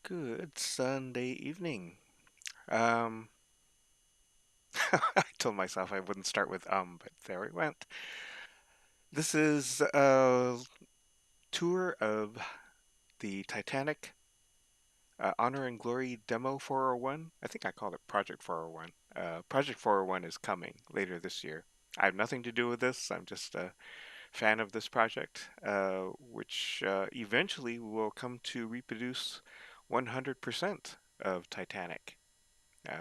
Good Sunday evening. Um, I told myself I wouldn't start with but there we went. This is a tour of the Titanic Honor and Glory Demo 401. I think I called it Project 401. Project 401 is coming later this year. I have nothing to do with this. I'm just a fan of this project, which eventually will come to reproduce 100% of Titanic.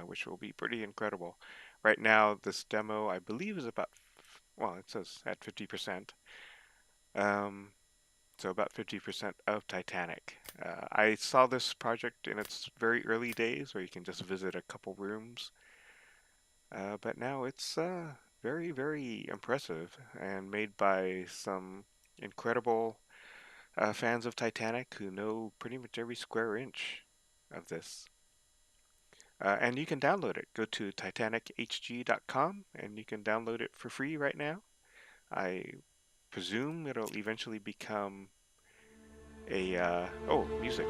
Which will be pretty incredible. Right now, this demo, I believe, is about, well, it says at 50%. Um, so about 50% of Titanic. I saw this project in its very early days where you can just visit a couple rooms, but now it's very, very impressive and made by some incredible fans of Titanic who know pretty much every square inch of this. And you can download it. Go to titanichg.com and you can download it for free right now. I presume it'll eventually become a oh, music.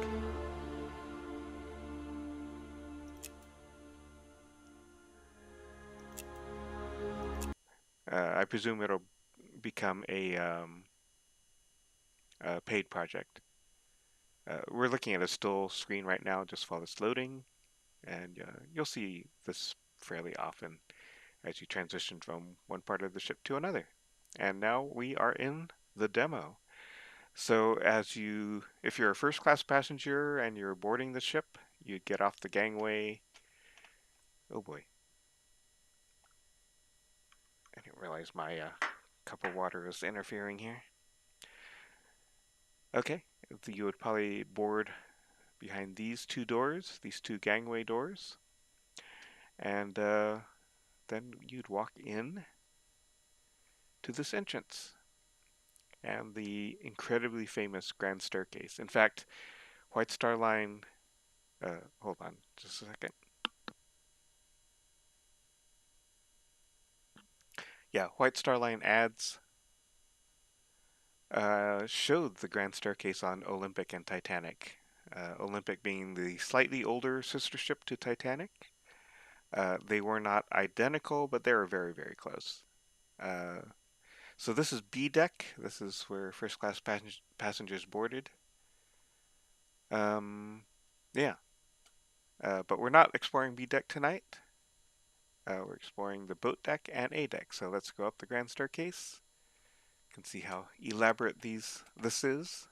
I presume it'll become a paid project. We're looking at a still screen right now just while it's loading, and you'll see this fairly often as you transition from one part of the ship to another. And now we are in the demo. So if you're a first class passenger and you're boarding the ship, you get off the gangway. Oh boy, I didn't realize my cup of water was interfering here. Okay, you would probably board behind these two doors, these two gangway doors, and then you'd walk in to this entrance and the incredibly famous grand staircase. In fact, White Star Line. Hold on, just a second. Yeah, White Star Line ads showed the grand staircase on Olympic and Titanic. Olympic being the slightly older sister ship to Titanic. They were not identical, but they were very, very close. Uh, so this is B deck. This is where first class passengers boarded. Um, yeah, but we're not exploring B deck tonight. We're exploring the boat deck and A deck. So let's go up the grand staircase. You can see how elaborate this is.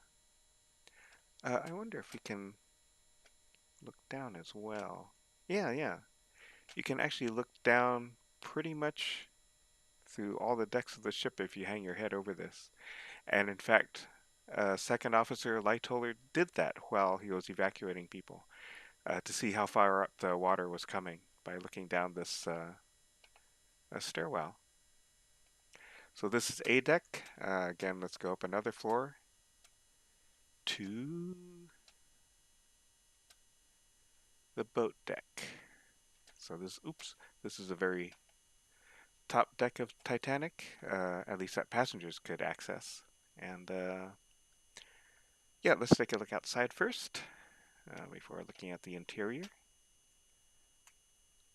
I wonder if we can look down as well. Yeah, yeah. You can actually look down pretty much through all the decks of the ship if you hang your head over this. And in fact, Second Officer Lightoller did that while he was evacuating people to see how far up the water was coming by looking down this stairwell. So this is A deck. Again, let's go up another floor to the boat deck. So this is a very top deck of Titanic, at least that passengers could access. And yeah, let's take a look outside first before looking at the interior.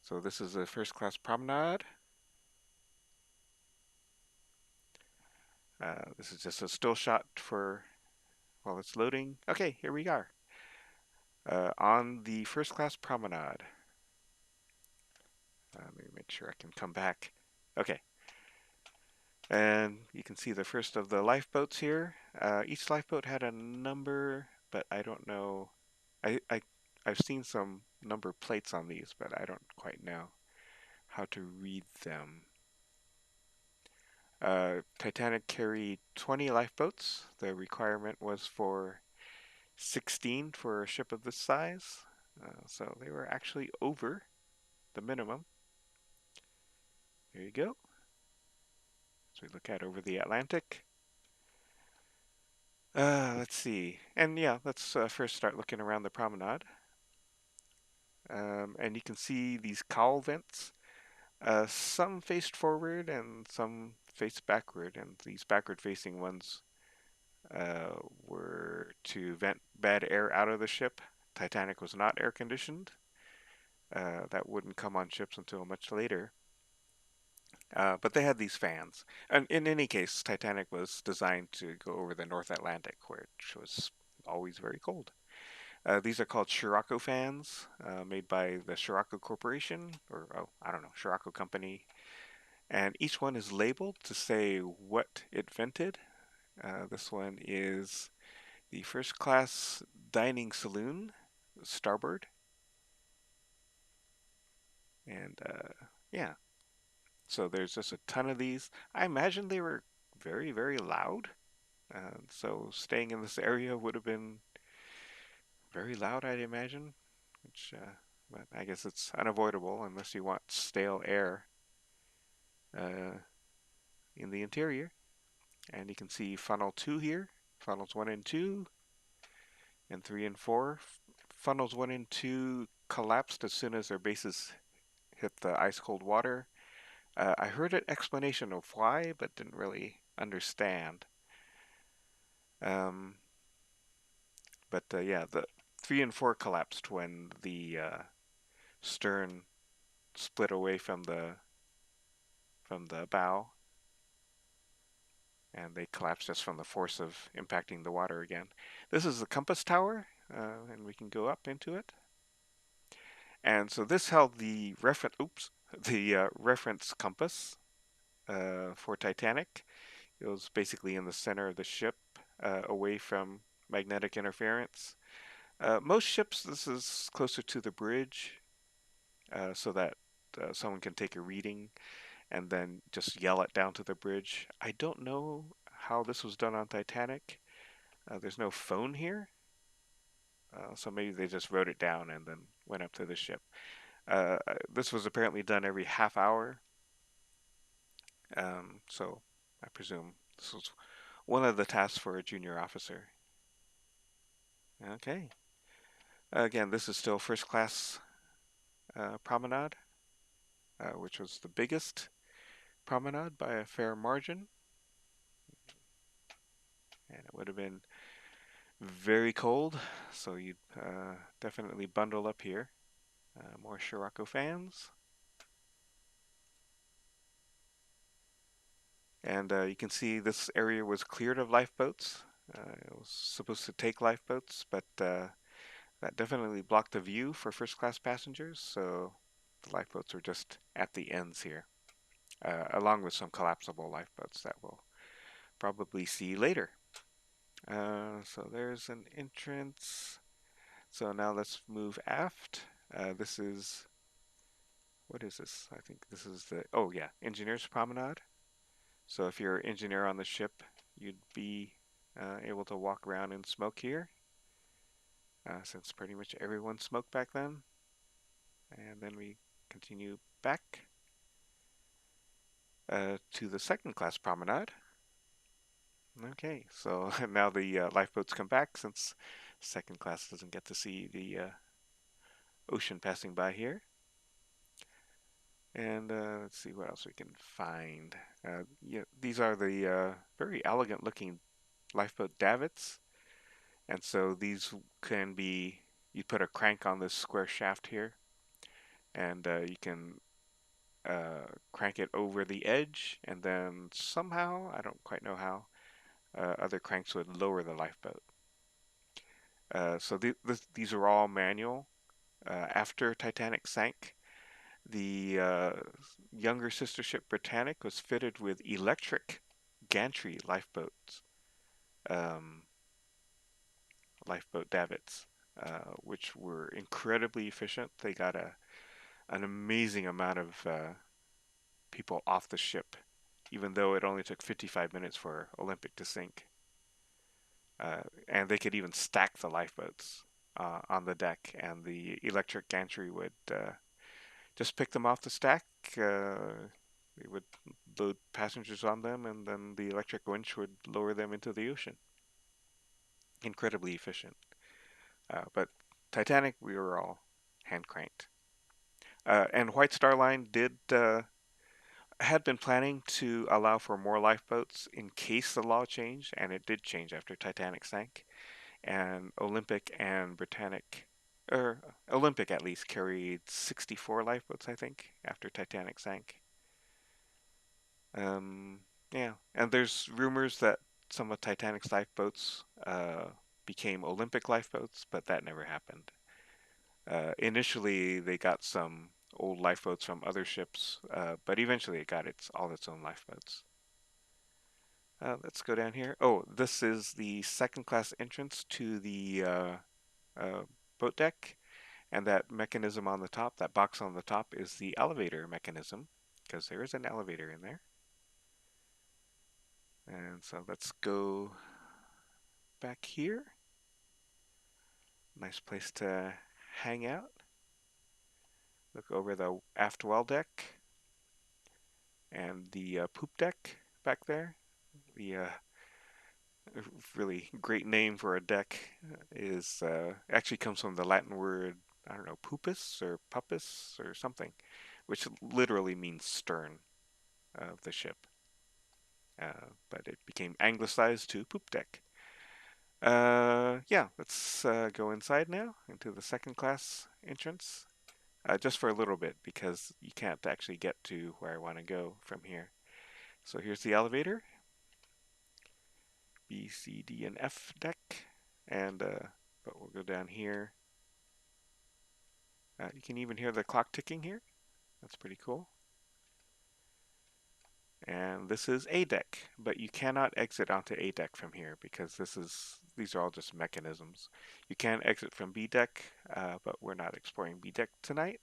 So this is a first class promenade. This is just a still shot for while it's loading. Okay, here we are on the first class promenade. Let me make sure I can come back. Okay, and you can see the first of the lifeboats here. Each lifeboat had a number, but I don't know. I, I I've seen some number plates on these, but I don't quite know how to read them. Titanic carried 20 lifeboats. The requirement was for 16 for a ship of this size, so they were actually over the minimum. There you go. So we look out over the Atlantic. Let's see. And yeah, let's first start looking around the promenade. And you can see these cowl vents. Some faced forward and some faced backward, and these backward facing ones were to vent bad air out of the ship Titanic was not air conditioned. That wouldn't come on ships until much later. But they had these fans. And in any case, Titanic was designed to go over the North Atlantic, which was always very cold. These are called Scirocco fans, made by the Scirocco Corporation, or oh, I don't know, Scirocco Company. And each one is labeled to say what it vented. This one is the first class dining saloon, starboard. And yeah, so there's just a ton of these. I imagine they were very, very loud. So staying in this area would have been very loud, I'd imagine. Which, but I guess it's unavoidable unless you want stale air uh, in the interior. And you can see funnel 2 here, funnels 1 and 2, and 3 and 4. Funnels 1 and 2 collapsed as soon as their bases hit the ice cold water. I heard an explanation of why, but didn't really understand. Um, but yeah, the 3 and 4 collapsed when the stern split away from the bow, and they collapsed just from the force of impacting the water again. This is the compass tower, and we can go up into it. And so this held the reference compass for Titanic. It was basically in the center of the ship, away from magnetic interference. Most ships, this is closer to the bridge, so that someone can take a reading and then just yell it down to the bridge. I don't know how this was done on Titanic. There's no phone here, so maybe they just wrote it down and then went up to the ship. This was apparently done every half hour, so I presume this was one of the tasks for a junior officer. Okay. Again, this is still first class promenade, which was the biggest promenade by a fair margin, and it would have been very cold, so you'd definitely bundle up here. More Scirocco fans. And you can see this area was cleared of lifeboats. It was supposed to take lifeboats, but that definitely blocked the view for first class passengers, so the lifeboats were just at the ends here, along with some collapsible lifeboats that we'll probably see later. So there's an entrance. So now let's move aft. This is, what is this? I think this is the, oh yeah, Engineer's Promenade. So if you're an engineer on the ship, you'd be able to walk around and smoke here, since pretty much everyone smoked back then. And then we continue back to the second class promenade. Okay, so now the lifeboats come back since second class doesn't get to see the ocean passing by here. And let's see what else we can find. Yeah, these are the very elegant looking lifeboat davits. And so these can be, you put a crank on this square shaft here, and you can crank it over the edge, and then somehow, I don't quite know how, other cranks would lower the lifeboat. So these are all manual. After Titanic sank, the younger sister ship Britannic was fitted with electric gantry um, lifeboat davits, which were incredibly efficient. They got an amazing amount of people off the ship, even though it only took 55 minutes for Olympic to sink. And they could even stack the lifeboats on the deck, and the electric gantry would just pick them off the stack. They would load passengers on them, and then the electric winch would lower them into the ocean. Incredibly efficient. But Titanic, we were all hand cranked. And White Star Line did had been planning to allow for more lifeboats in case the law changed, and it did change after Titanic sank. And Olympic and Britannic or Olympic at least, carried 64 lifeboats, I think, after Titanic sank. Um, yeah, and there's rumors that some of Titanic's lifeboats became Olympic lifeboats, but that never happened. Initially, they got some old lifeboats from other ships, but eventually it got its own lifeboats. Let's go down here. Oh, this is the second class entrance to the uh, boat deck, and that mechanism on the top, that box on the top, is the elevator mechanism, because there is an elevator in there. And so let's go back here. Nice place to hang out. Look over the aft well deck and the poop deck back there. The really great name for a deck is actually comes from the Latin word, I don't know, pupus or puppus or something, which literally means stern of the ship. But it became anglicized to poop deck. Yeah, let's go inside now into the second class entrance. Just for a little bit because you can't actually get to where I want to go from here. So here's the elevator, B, C, D, and F deck, and but we'll go down here. You can even hear the clock ticking here. That's pretty cool. And this is A deck, but you cannot exit onto A deck from here because these are all just mechanisms. You can exit from B deck, but we're not exploring B deck tonight.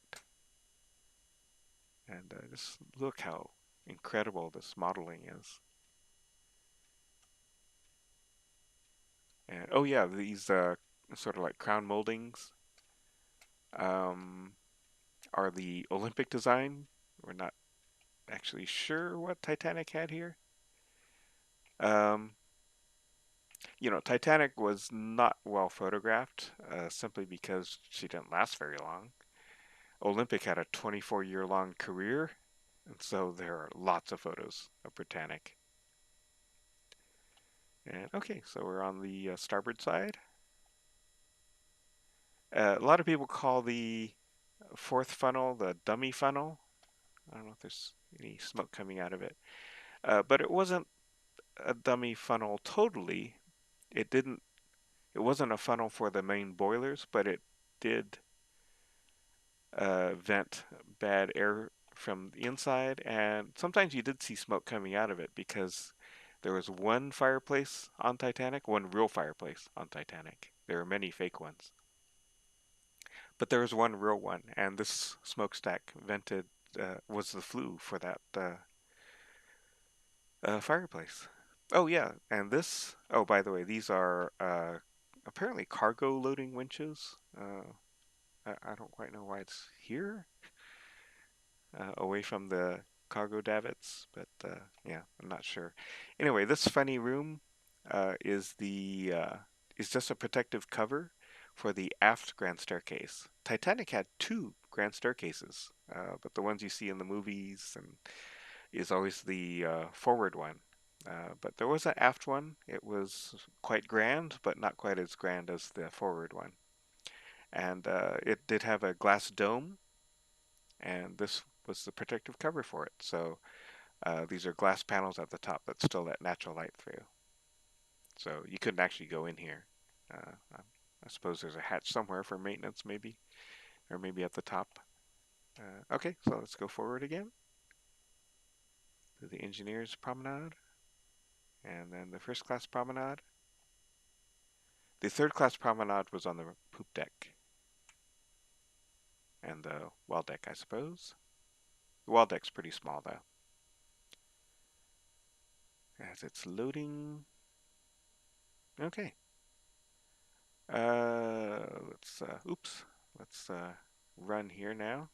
And just look how incredible this modeling is. And oh yeah, these sort of like crown moldings um, are the Olympic design. We're not actually sure what Titanic had here. Um, Titanic was not well photographed simply because she didn't last very long. Olympic had a 24-year long career, and so there are lots of photos of Britannic. And okay, so we're on the starboard side. A lot of people call the fourth funnel the dummy funnel. I don't know if there's any smoke coming out of it, but it wasn't a dummy funnel totally. It didn't. It wasn't a funnel for the main boilers, but it did vent bad air from the inside, and sometimes you did see smoke coming out of it because there was one fireplace on Titanic, one real fireplace on Titanic. There were many fake ones, but there was one real one, and this smokestack vented was the flue for that fireplace. Oh yeah, and this. Oh, by the way, these are apparently cargo loading winches. I don't quite know why it's here, away from the cargo davits, but yeah, I'm not sure. Anyway, this funny room is the is just a protective cover for the aft grand staircase. Titanic had two grand staircases, but the ones you see in the movies and is always the forward one. But there was an aft one. It was quite grand, but not quite as grand as the forward one. And it did have a glass dome, and this was the protective cover for it. So these are glass panels at the top that still let natural light through. So you couldn't actually go in here. I suppose there's a hatch somewhere for maintenance, maybe, or maybe at the top. Okay, so let's go forward again to the engineer's promenade, and then the first class promenade. The third class promenade was on the poop deck and the well deck, I suppose. The well deck's pretty small though. As it's loading. Okay. Let's oops. Let's run here now.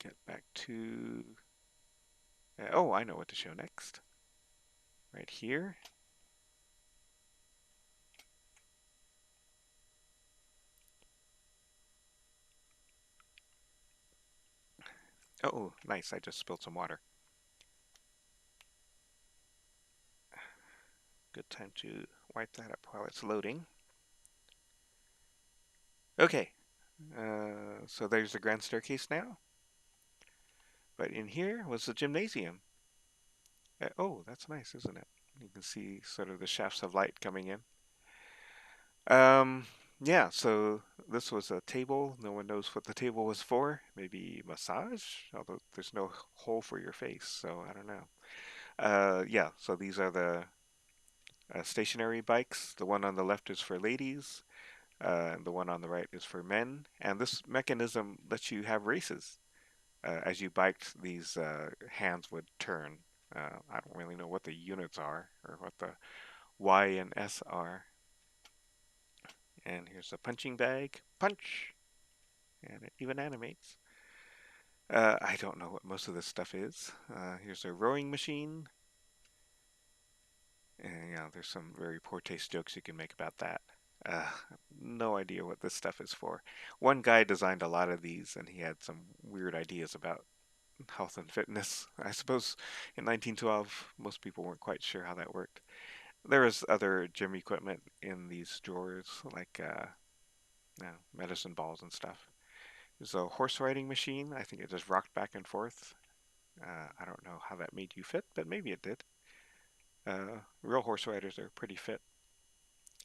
Get back to. Oh, I know what to show next. Right here. Oh, nice. I just spilled some water. Good time to wipe that up while it's loading. Okay, so there's the grand staircase now, but in here was the gymnasium. Oh, that's nice, isn't it? You can see sort of the shafts of light coming in. Um, yeah, so this was a table. No one knows what the table was for. Maybe massage, although there's no hole for your face, so I don't know. Yeah, so these are the stationary bikes. The one on the left is for ladies, and the one on the right is for men. And this mechanism lets you have races. As you biked, these hands would turn. I don't really know what the units are or what the Y and S are. And here's a punching bag. Punch! And it even animates. I don't know what most of this stuff is. Here's a rowing machine. And there's some very poor taste jokes you can make about that. No idea what this stuff is for. One guy designed a lot of these, and he had some weird ideas about health and fitness. I suppose in 1912, most people weren't quite sure how that worked. There was other gym equipment in these drawers, like medicine balls and stuff. There's a horse riding machine. I think it just rocked back and forth. I don't know how that made you fit, but maybe it did. Real horse riders are pretty fit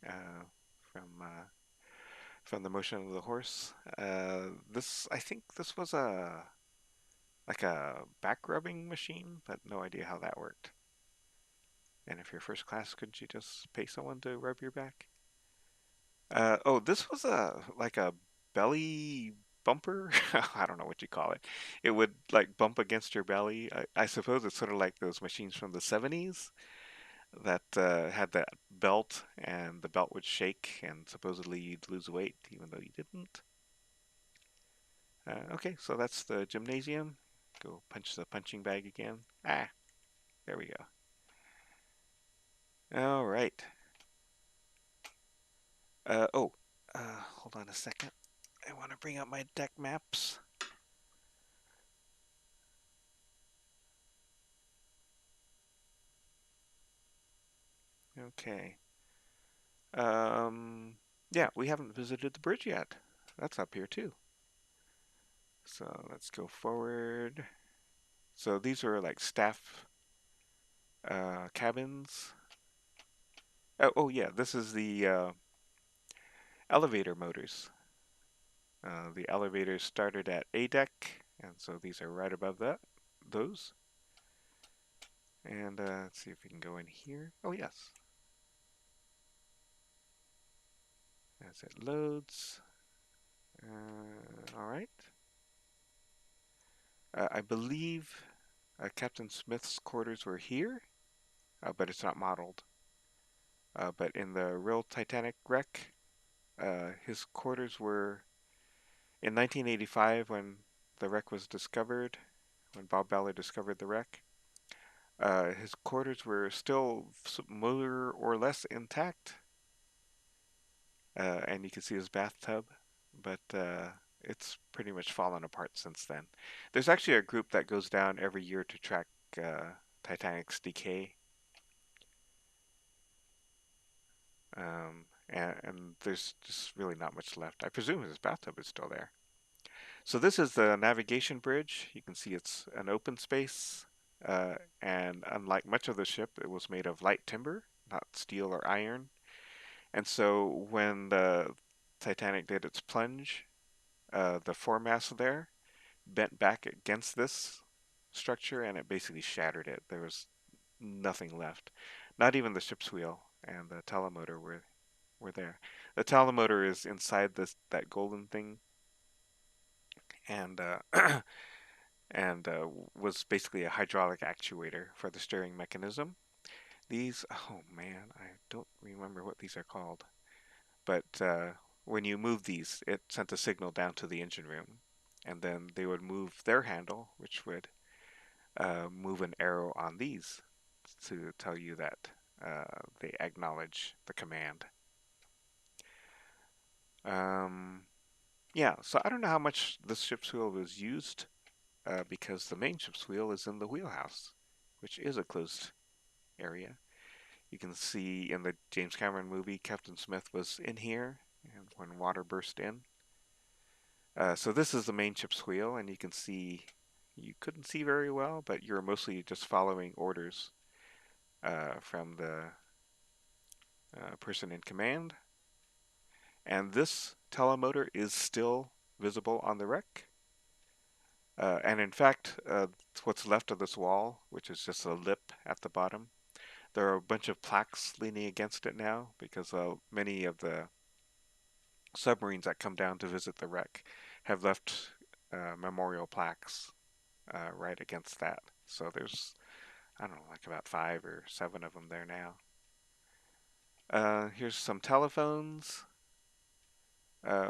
uh, from from the motion of the horse. This, I think, this was a like a back rubbing machine, but no idea how that worked. And if you're first class, couldn't you just pay someone to rub your back? Oh, this was a like a belly bumper. I don't know what you call it. It would like bump against your belly. I suppose it's sort of like those machines from the 70s that had that belt, and the belt would shake, and supposedly you'd lose weight, even though you didn't. Okay, so that's the gymnasium. Go punch the punching bag again. Ah, there we go. All right. Oh, hold on a second. I want to bring up my deck maps. Okay. Um, yeah, we haven't visited the bridge yet. That's up here too. So let's go forward. So these are like staff cabins. Oh yeah, this is the elevator motors. The elevators started at A deck, and so these are right above that. Those. And let's see if we can go in here. Oh yes, as it loads. All right. I believe Captain Smith's quarters were here, but it's not modeled. But in the real Titanic wreck, his quarters were in 1985 when the wreck was discovered, when Bob Ballard discovered the wreck. His quarters were still more or less intact, and you can see his bathtub, but it's pretty much fallen apart since then. There's actually a group that goes down every year to track Titanic's decay, and there's just really not much left. I presume his bathtub is still there. So this is the navigation bridge. You can see it's an open space, and unlike much of the ship, it was made of light timber, not steel or iron. And so when the Titanic did its plunge, the foremast there bent back against this structure, and it basically shattered it. There was nothing left. Not even the ship's wheel and the telemotor were there. The telemotor is inside this that golden thing, and and was basically a hydraulic actuator for the steering mechanism. These, oh man, I don't remember what these are called, but when you move these, it sent a signal down to the engine room, and then they would move their handle, which would move an arrow on these to tell you that they acknowledge the command. Um, yeah, so I don't know how much this ship's wheel was used because the main ship's wheel is in the wheelhouse, which is a closed area. You can see in the James Cameron movie, Captain Smith was in here and when water burst in. So this is the main ship's wheel, and you can see you couldn't see very well, but you're mostly just following orders from the person in command. And this telemotor is still visible on the wreck. And in fact, what's left of this wall, which is just a lip at the bottom, there are a bunch of plaques leaning against it now because many of the submarines that come down to visit the wreck have left memorial plaques right against that. So there's, I don't know, like about 5 or 7 of them there now. Here's some telephones. Uh,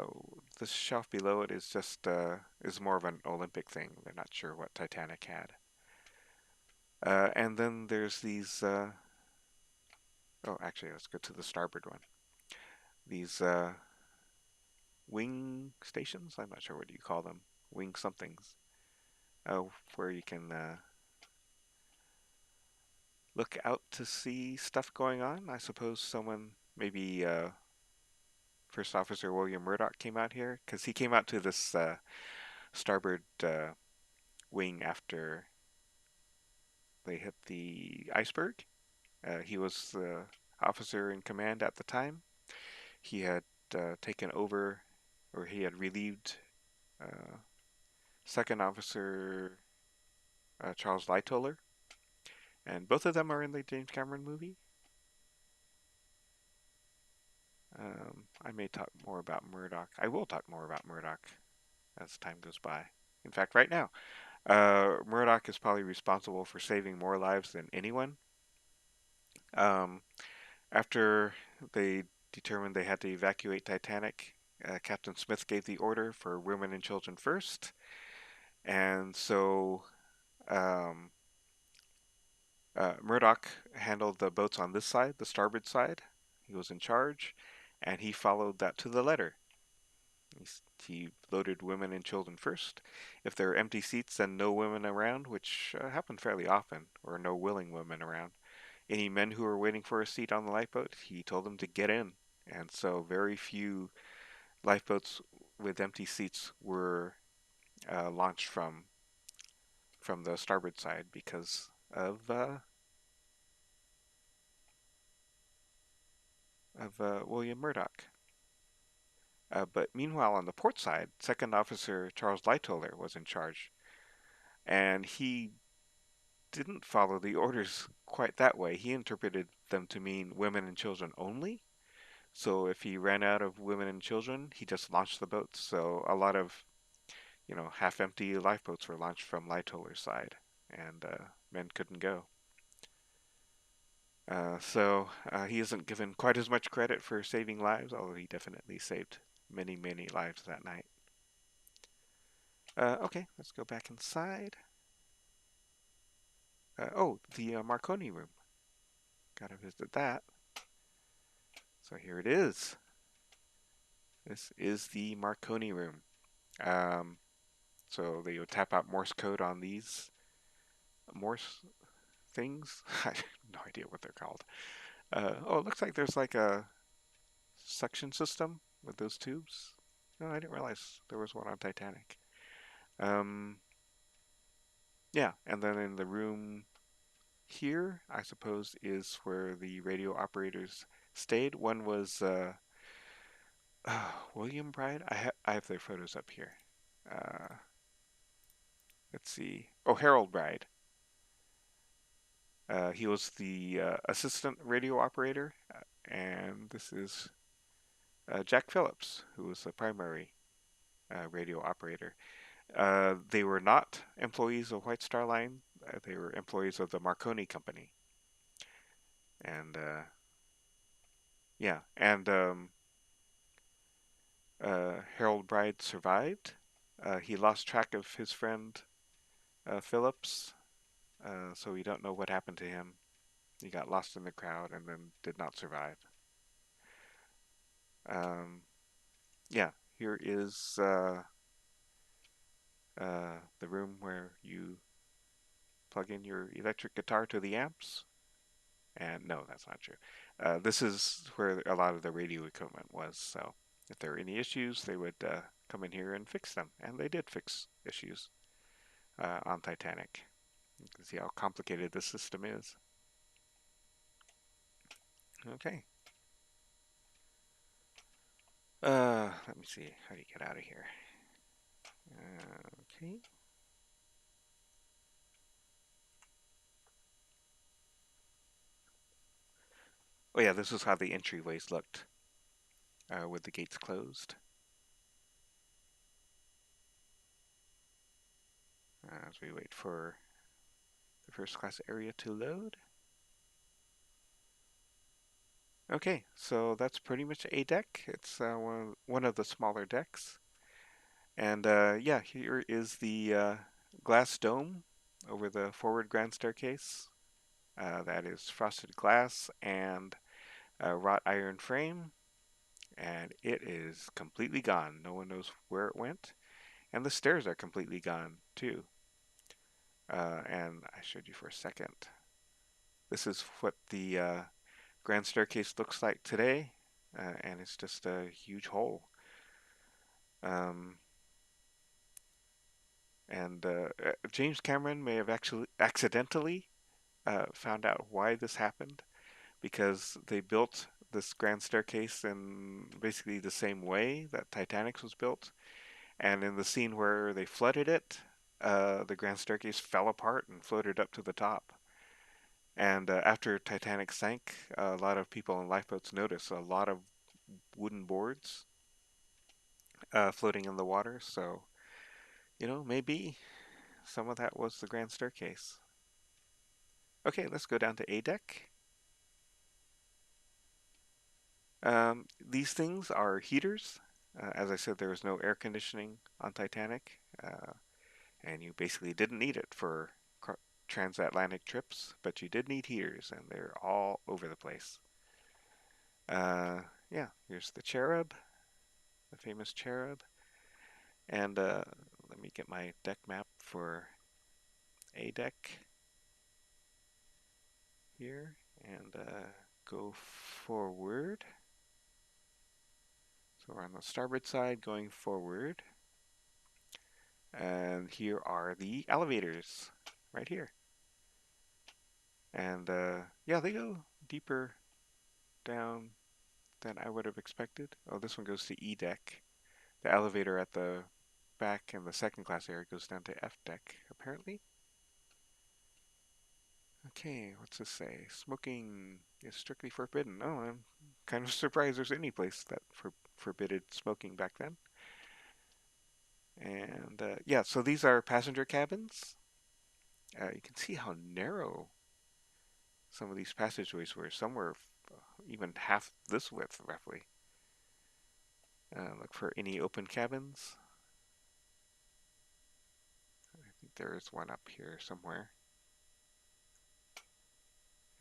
this shelf below it is just is more of an Olympic thing. They're not sure what Titanic had. And then there's these. Oh, actually, let's go to the starboard one. These wing stations. I'm not sure what you call them. Wing somethings. Where you can look out to see stuff going on. I suppose someone, maybe First Officer William Murdoch, came out here because he came out to this starboard wing after they hit the iceberg. He was the officer in command at the time. He had taken over, or he had relieved uh, Second Officer Charles Lightoller, and both of them are in the James Cameron movie. I may talk more about Murdoch. I will talk more about Murdoch as time goes by. In fact, right now, Murdoch is probably responsible for saving more lives than anyone. Um, After they determined they had to evacuate Titanic, Captain Smith gave the order for women and children first, and so um, Murdoch handled the boats on this side, the starboard side. He was in charge, and he followed that to the letter. He loaded women and children first. If there are empty seats and no women around, which happened fairly often, or no willing women around, any men who were waiting for a seat on the lifeboat, he told them to get in. And so very few lifeboats with empty seats were launched from the starboard side because of William Murdoch. But meanwhile, on the port side, Second Officer Charles Lightoller was in charge, and he didn't follow the orders quite that way. He interpreted them to mean women and children only. So if he ran out of women and children, he just launched the boats. So a lot of, half-empty lifeboats were launched from Lightoller's side, and men couldn't go. So he isn't given quite as much credit for saving lives, although he definitely saved many, many lives that night. Okay, let's go back inside. Oh, the Marconi room. Gotta visit that. So here it is. This is the Marconi room. Um, so they would tap out Morse code on these Morse things. I have no idea what they're called. Oh, it looks like there's like a suction system with those tubes. No, I didn't realize there was one on Titanic. Um, yeah, and then in the room here, I suppose, is where the radio operators stayed. One was William Bride. I have their photos up here. Uh, let's see. Oh, Harold Bride. He was the assistant radio operator, and this is Jack Phillips, who was the primary radio operator. They were not employees of White Star Line. They were employees of the Marconi Company. And yeah, and Harold Bride survived. He lost track of his friend Phillips, so we don't know what happened to him. He got lost in the crowd and then did not survive. Um, yeah, here is the room where you plug in your electric guitar to the amps. And no, that's not true. This is where a lot of the radio equipment was. So If there were any issues, they would come in here and fix them, and they did fix issues on Titanic. You can see how complicated the system is. Okay. Let me see. How do you get out of here? Okay. Oh yeah, this is how the entryways looked with the gates closed. As we wait for the first class area to load. Okay, so that's pretty much a deck. It's one of the smaller decks. And yeah, here is the glass dome over the forward grand staircase. That is frosted glass and a wrought iron frame. And it is completely gone. No one knows where it went. And the stairs are completely gone too. And I showed you for a second. This is what the grand staircase looks like today. And it's just a huge hole. Um, and James Cameron may have actually accidentally found out why this happened because they built this grand staircase in basically the same way that Titanic's was built. And in the scene where they flooded it, the grand staircase fell apart and floated up to the top. And after Titanic sank, a lot of people in lifeboats noticed a lot of wooden boards floating in the water. So, maybe some of that was the grand staircase. Okay, let's go down to A deck. These things are heaters. As I said, there was no air conditioning on Titanic, and you basically didn't need it for transatlantic trips, but you did need heaters, and they're all over the place. Yeah, here's the cherub, the famous cherub. And let me get my deck map for A deck here, and go forward. So we're on the starboard side going forward. And here are the elevators right here. And yeah, they go deeper down than I would have expected. Oh, this one goes to E deck. The elevator at the back in the second class area goes down to F deck, apparently. Okay, what's this say? Smoking is strictly forbidden. Oh, I'm kind of surprised there's any place that forbidded smoking back then. And yeah, so these are passenger cabins. You can see how narrow some of these passageways were. Some were even half this width, roughly. Look for any open cabins. I think there is one up here somewhere.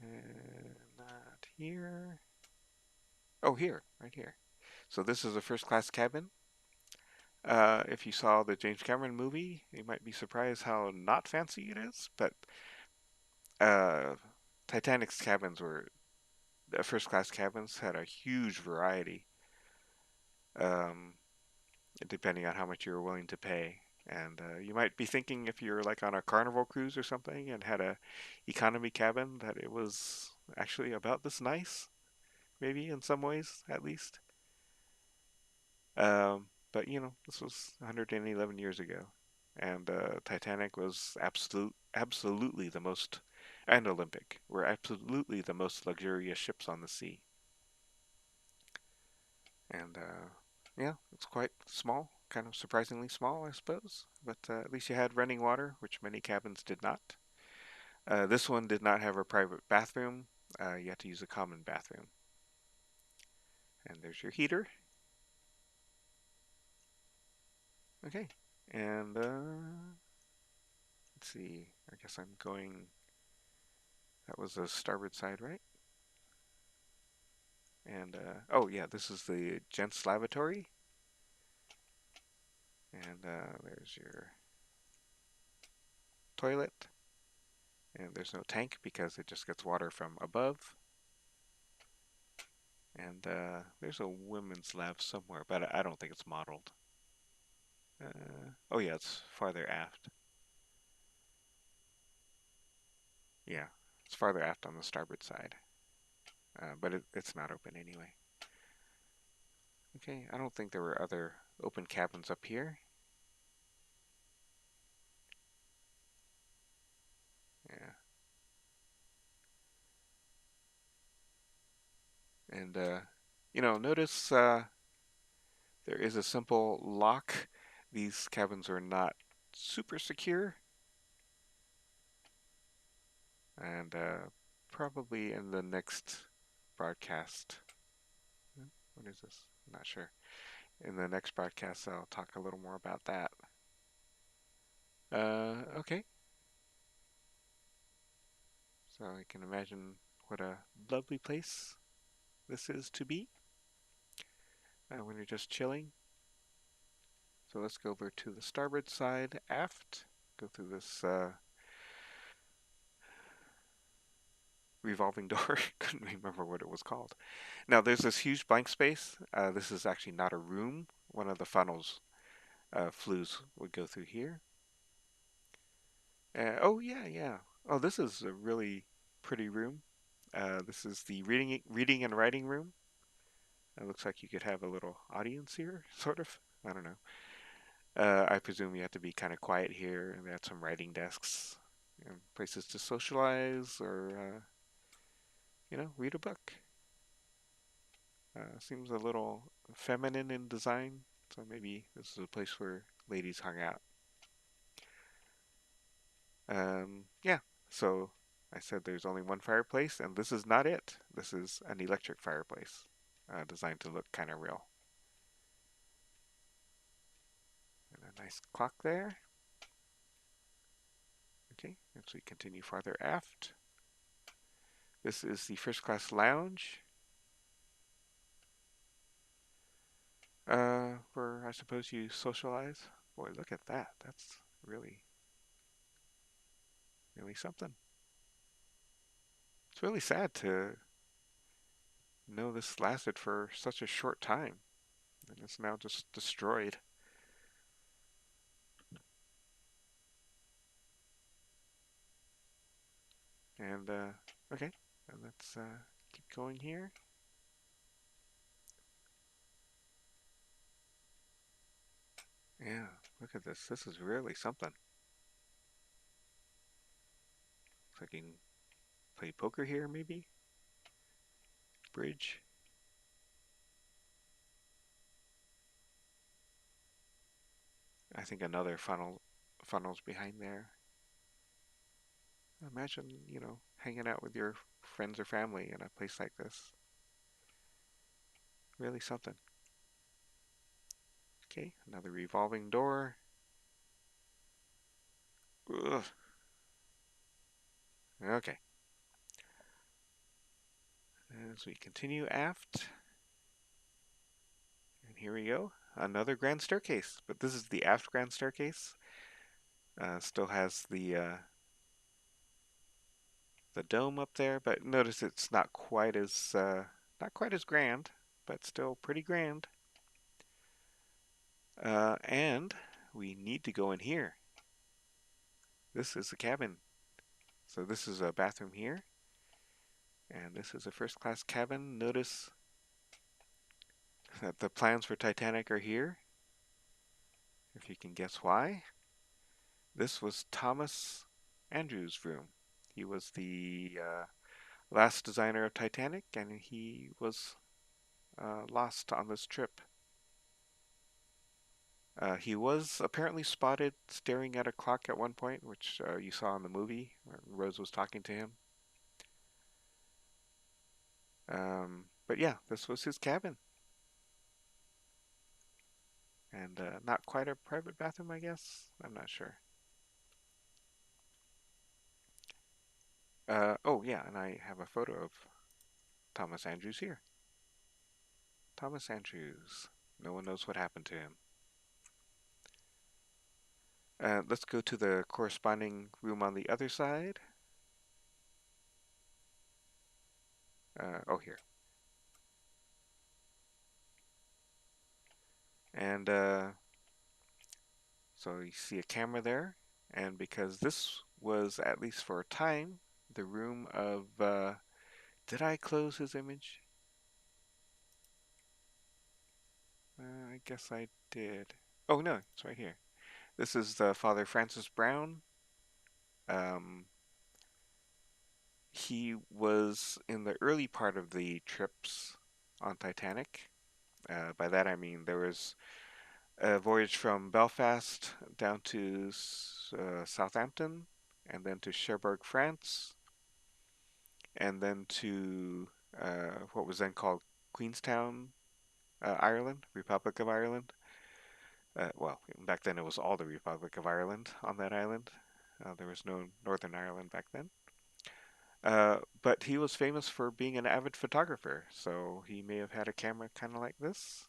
And not here. Oh, here, right here. So this is a first class cabin. If you saw the James Cameron movie, you might be surprised how not fancy it is. But uh, Titanic's cabins were first class cabins had a huge variety, um, depending on how much you were willing to pay. And you might be thinking if you're like on a Carnival cruise or something and had a economy cabin that it was actually about this nice, maybe in some ways at least. But this was 111 years ago, and Titanic was absolutely the most, and Olympic were absolutely the most luxurious ships on the sea. And yeah, it's quite small, kind of surprisingly small, I suppose. But at least you had running water, which many cabins did not. This one did not have a private bathroom. You had to use a common bathroom. And there's your heater. Okay. And let's see. I guess I'm going. That was the starboard side, right? And oh yeah, this is the gents lavatory. And there's your toilet. And there's no tank because it just gets water from above. And there's a women's lab somewhere, but I don't think it's modeled. Oh yeah, it's farther aft. Yeah, it's farther aft on the starboard side, but it's not open anyway. Okay, I don't think there were other open cabins up here. Yeah, and notice there is a simple lock. These cabins are not super secure, and probably in the next broadcast. What is this? I'm not sure. In the next broadcast, I'll talk a little more about that. Okay, so I can imagine what a lovely place this is to be when you're just chilling. So let's go over to the starboard side aft. Go through this revolving door. Couldn't remember what it was called. Now there's this huge blank space. This is actually not a room. One of the funnels flues would go through here. Oh yeah, yeah. Oh, this is a really pretty room. This is the reading and writing room. It looks like you could have a little audience here, sort of. I don't know. I presume you have to be kind of quiet here, and they have some writing desks and places to socialize or, read a book. Seems a little feminine in design, so maybe this is a place where ladies hung out. Yeah, so I said there's only one fireplace, and this is not it. This is an electric fireplace, designed to look kind of real. And a nice clock there. Okay, as we continue farther aft, this is the first class lounge, where I suppose you socialize. Boy, look at that. That's really, really something. It's really sad to know this lasted for such a short time, and it's now just destroyed. And, okay, and let's keep going here. Yeah, look at this. This is really something. Looks like you can play poker here, maybe? Bridge. I think another funnel's behind there. Imagine, hanging out with your friends or family in a place like this. Really something. Okay, another revolving door. Ugh. Okay. As we continue aft, and here we go. Another grand staircase, but this is the aft grand staircase. Still has the dome up there, but notice it's not quite as grand, but still pretty grand. And we need to go in here. This is the cabin. So this is a bathroom here, and this is a first class cabin. Notice that the plans for Titanic are here. If you can guess why, this was Thomas Andrews' room. He was the last designer of Titanic, and he was lost on this trip. He was apparently spotted staring at a clock at one point, which you saw in the movie where Rose was talking to him. But yeah, this was his cabin. And not quite a private bathroom, I guess. I'm not sure. Oh, yeah, and I have a photo of Thomas Andrews here. Thomas Andrews. No one knows what happened to him. Let's go to the corresponding room on the other side. Oh, here. And so you see a camera there, and because this was, at least for a time, the room of, did I close his image? I guess I did. Oh no, it's right here. This is the Father Francis Brown. Um, he was in the early part of the trips on Titanic. By that I mean there was a voyage from Belfast down to Southampton, and then to Cherbourg, France, and then to what was then called Queenstown, Ireland, Republic of Ireland. Well, back then it was all the Republic of Ireland on that island. There was no Northern Ireland back then. But he was famous for being an avid photographer, so he may have had a camera kind of like this.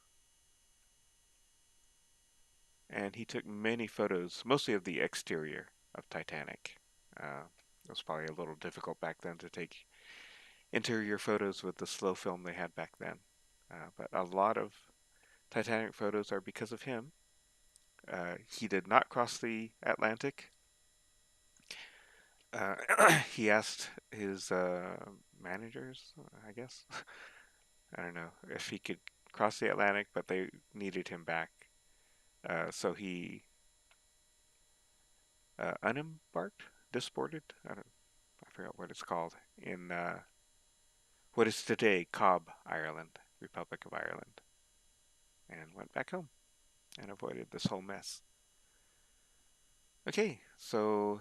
And he took many photos, mostly of the exterior of Titanic. It was probably a little difficult back then to take interior photos with the slow film they had back then. But a lot of Titanic photos are because of him. He did not cross the Atlantic. Uh, he asked his managers, I guess, I don't know, if he could cross the Atlantic, but they needed him back. So he unembarked, disported. I forgot what it's called in what is today Cobb, Ireland, Republic of Ireland, and went back home and avoided this whole mess. Okay, so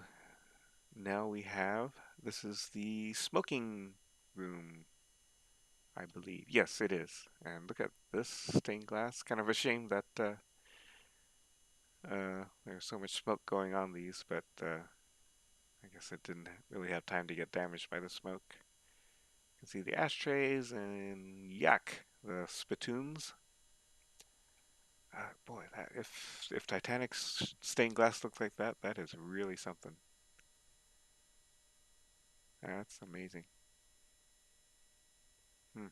now we have, this is the smoking room, I believe. Yes, it is. And look at this stained glass. Kind of a shame that there's so much smoke going on these, but I guess it didn't really have time to get damaged by the smoke. You can see the ashtrays and yuck, the spittoons. Boy, that if Titanic's stained glass looks like that, that is really something. That's amazing. Hmm.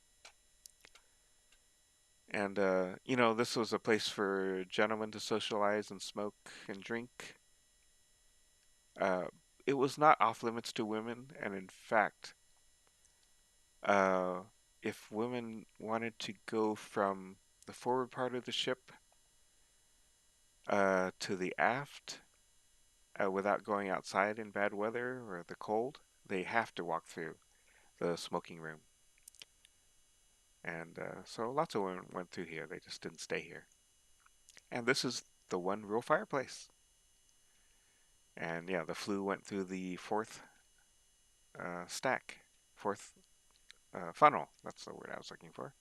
And this was a place for gentlemen to socialize and smoke and drink. Uh, it was not off limits to women, and in fact, uh, if women wanted to go from the forward part of the ship to the aft without going outside in bad weather or the cold, they have to walk through the smoking room. And so lots of women went through here. They just didn't stay here. And this is the one real fireplace. And yeah, the flue went through the fourth stack, fourth funnel. That's the word I was looking for.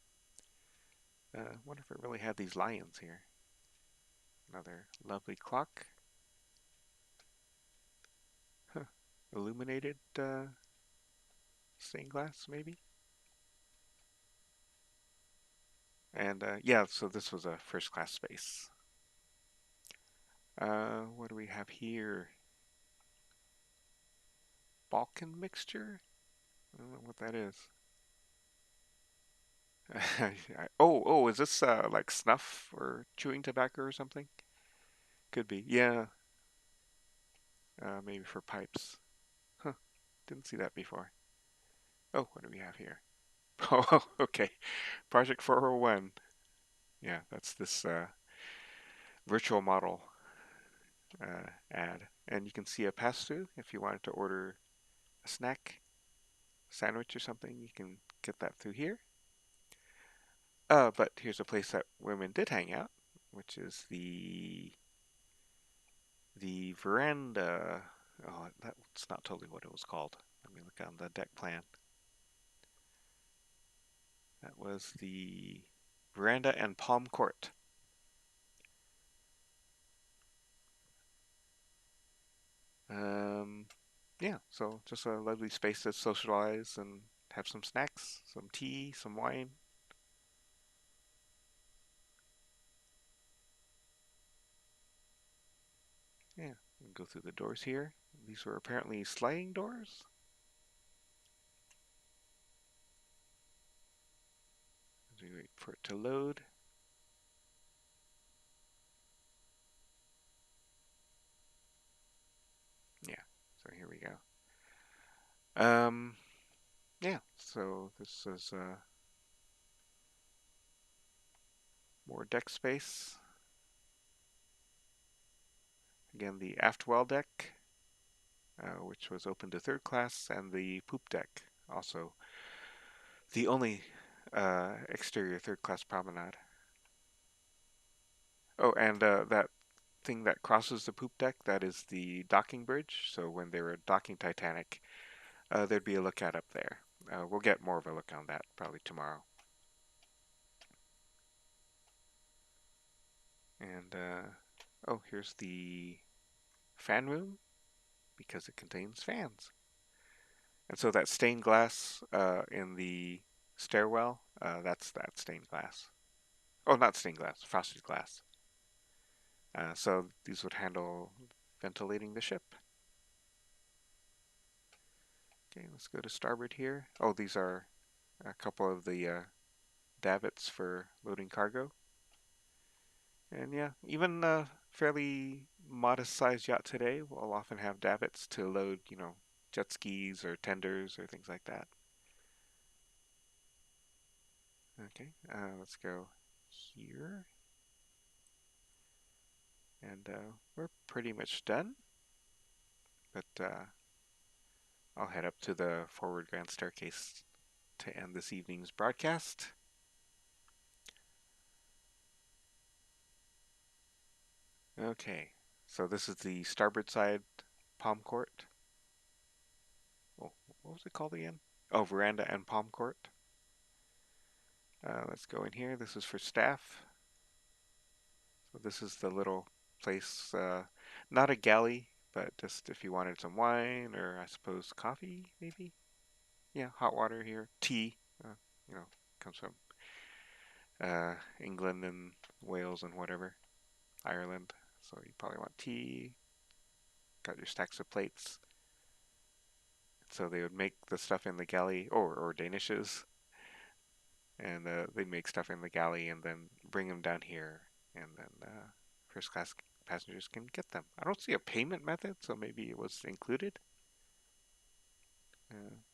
Wonder if it really had these lions here. Another lovely clock. Huh. Illuminated stained glass, maybe? And yeah, so this was a first class space. What do we have here? Balkan mixture? I don't know what that is. Oh, is this like snuff or chewing tobacco or something? Could be. Yeah, maybe for pipes. Huh, didn't see that before. Oh, what do we have here? Oh, okay. Project 401. Yeah, that's this virtual model ad. And you can see a pass-through if you wanted to order a snack, sandwich or something. You can get that through here. But here's a place that women did hang out, which is the veranda. Oh, that's not totally what it was called. Let me look on the deck plan. That was the veranda and palm court. Um, yeah, so just a lovely space to socialize and have some snacks, some tea, some wine. Yeah, we can go through the doors here. These were apparently sliding doors. As we wait for it to load. Um, yeah, so this is more deck space. Again, the aft well deck, which was open to third class, and the poop deck, also the only exterior third class promenade. Oh, and that thing that crosses the poop deck, that is the docking bridge. So when they were docking Titanic, there'd be a lookout up there. We'll get more of a look on that probably tomorrow. And oh, here's the fan room because it contains fans. And so that stained glass in the stairwell, that's that stained glass. Oh, not stained glass, frosted glass. So these would handle ventilating the ship. Okay, let's go to starboard here. Oh, these are a couple of the davits for loading cargo. And yeah, even a fairly modest sized yacht today will often have davits to load, jet skis or tenders or things like that. Okay, let's go here. And we're pretty much done, but I'll head up to the forward grand staircase to end this evening's broadcast. Okay, so this is the starboard side palm court. Oh, what was it called again? Oh, veranda and palm court. Let's go in here. This is for staff. So this is the little place, not a galley, but just if you wanted some wine or I suppose coffee, maybe. Yeah, hot water here, tea. Uh, you know, comes from England and Wales and whatever, Ireland. So you probably want tea. Got your stacks of plates. So they would make the stuff in the galley, or Danishes, and they'd make stuff in the galley and then bring them down here, and then first class passengers can get them. I don't see a payment method, so maybe it was included.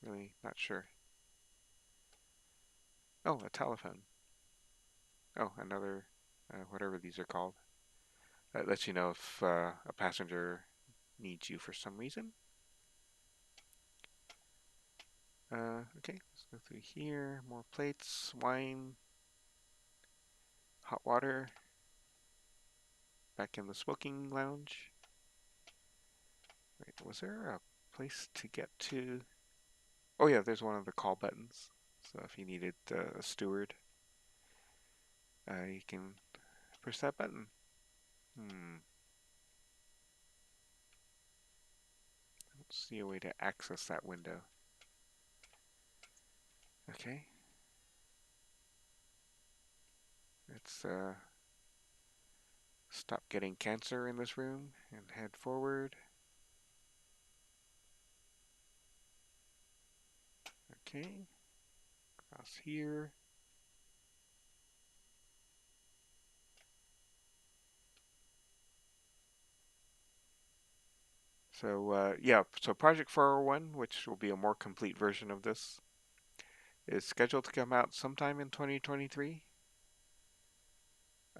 Really not sure. Oh, a telephone. Oh, another, whatever these are called. That lets you know if a passenger needs you for some reason. Okay, let's go through here. More plates, wine, hot water. Back in the smoking lounge. Wait, was there a place to get to? Oh yeah, there's one of the call buttons. So if you needed a steward, you can push that button. Hmm. I don't see a way to access that window. Okay. Let's stop getting cancer in this room and head forward. Okay. Across here. So yeah, so Project 401, which will be a more complete version of this, is scheduled to come out sometime in 2023.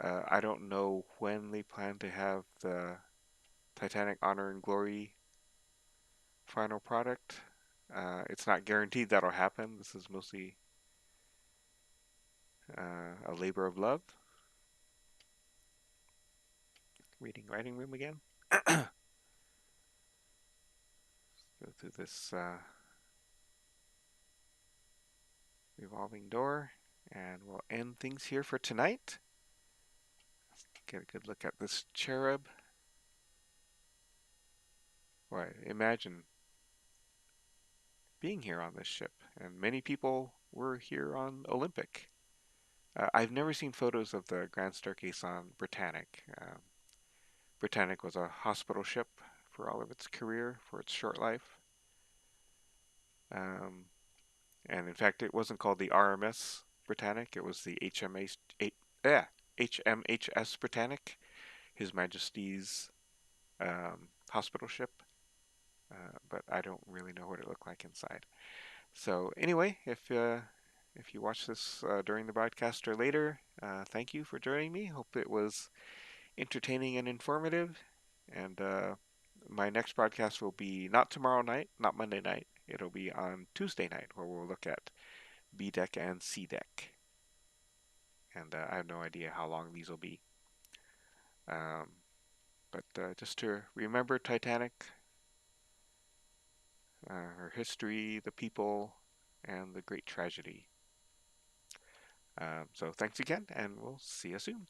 I don't know when they plan to have the Titanic Honor and Glory final product. It's not guaranteed that'll happen. This is mostly a labor of love. Reading writing room again. Go through this revolving door, and we'll end things here for tonight. Let's get a good look at this cherub. Why, imagine being here on this ship, and many people were here on Olympic. I've never seen photos of the Grand Staircase on Britannic. Britannic was a hospital ship for all of its career, for its short life. Um, and in fact, it wasn't called the RMS Britannic, it was the HMHS Britannic, His Majesty's hospital ship. but I don't really know what it looked like inside. So anyway, if you watch this during the broadcast or later, thank you for joining me. Hope it was entertaining and informative. And my next broadcast will be not tomorrow night, not Monday night. It'll be on Tuesday night, where we'll look at B deck and C deck. And I have no idea how long these will be. Um, but just to remember Titanic, her history, the people, and the great tragedy. So thanks again, and we'll see you soon.